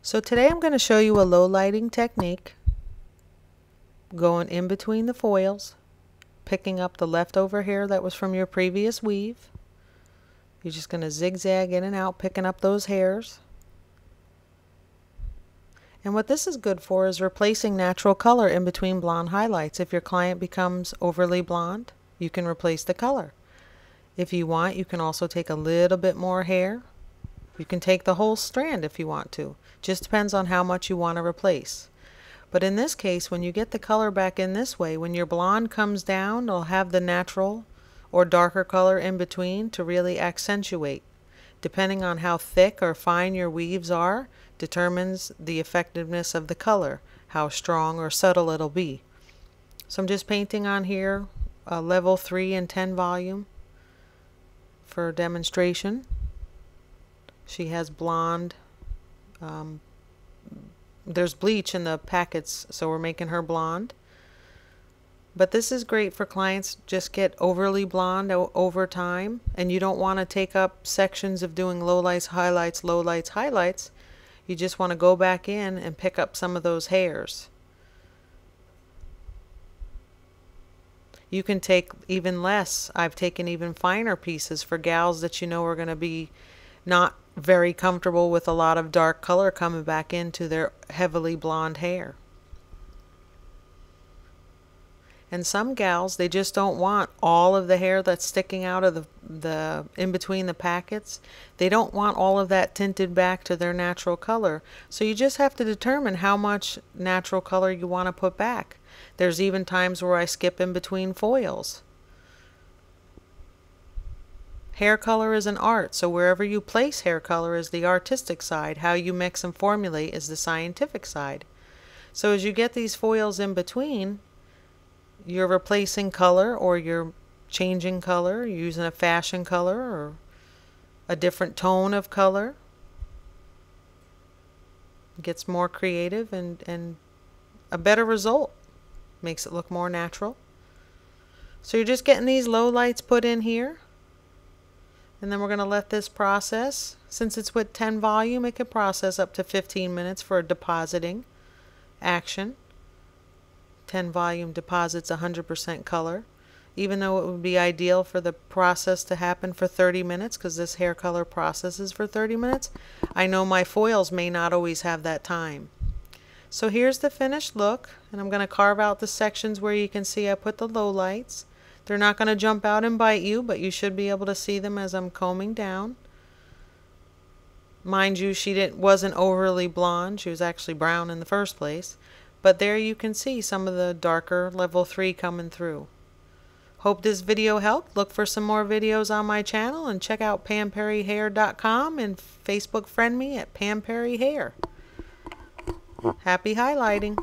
So today I'm going to show you a low lighting technique, going in between the foils, picking up the leftover hair that was from your previous weave. You're just going to zigzag in and out, picking up those hairs. And what this is good for is replacing natural color in between blonde highlights. If your client becomes overly blonde, you can replace the color. If you want, you can also take a little bit more hair. You can take the whole strand if you want to. Just depends on how much you want to replace. But in this case, when you get the color back in this way, when your blonde comes down, it'll have the natural or darker color in between to really accentuate. Depending on how thick or fine your weaves are, determines the effectiveness of the color, how strong or subtle it'll be. So I'm just painting on here a level 3 and 10 volume for demonstration. She has blonde. There's bleach in the packets, so we're making her blonde. But this is great for clients just get overly blonde over time, and you don't want to take up sections of doing lowlights, highlights, lowlights, highlights. You just want to go back in and pick up some of those hairs. You can take even less. I've taken even finer pieces for gals that you know are going to be not very comfortable with a lot of dark color coming back into their heavily blonde hair. And some gals, they just don't want all of the hair that's sticking out of the in between the packets. They don't want all of that tinted back to their natural color. So you just have to determine how much natural color you want to put back. There's even times where I skip in between foils. Hair color is an art, so wherever you place hair color is the artistic side. How you mix and formulate is the scientific side. So as you get these foils in between, you're replacing color, or you're changing color, you're using a fashion color or a different tone of color. It gets more creative and a better result. Makes it look more natural. So you're just getting these low lights put in here. And then we're going to let this process. Since it's with 10 volume, it can process up to 15 minutes for a depositing action. 10 volume deposits 100% color. Even though it would be ideal for the process to happen for 30 minutes, because this hair color processes for 30 minutes, I know my foils may not always have that time. So here's the finished look, and I'm going to carve out the sections where you can see I put the low lights. They're not going to jump out and bite you, but you should be able to see them as I'm combing down. Mind you, she wasn't overly blonde. She was actually brown in the first place. But there you can see some of the darker level 3 coming through. Hope this video helped. Look for some more videos on my channel and check out PamPerryHair.com and Facebook friend me at Pam Perry Hair. Happy highlighting.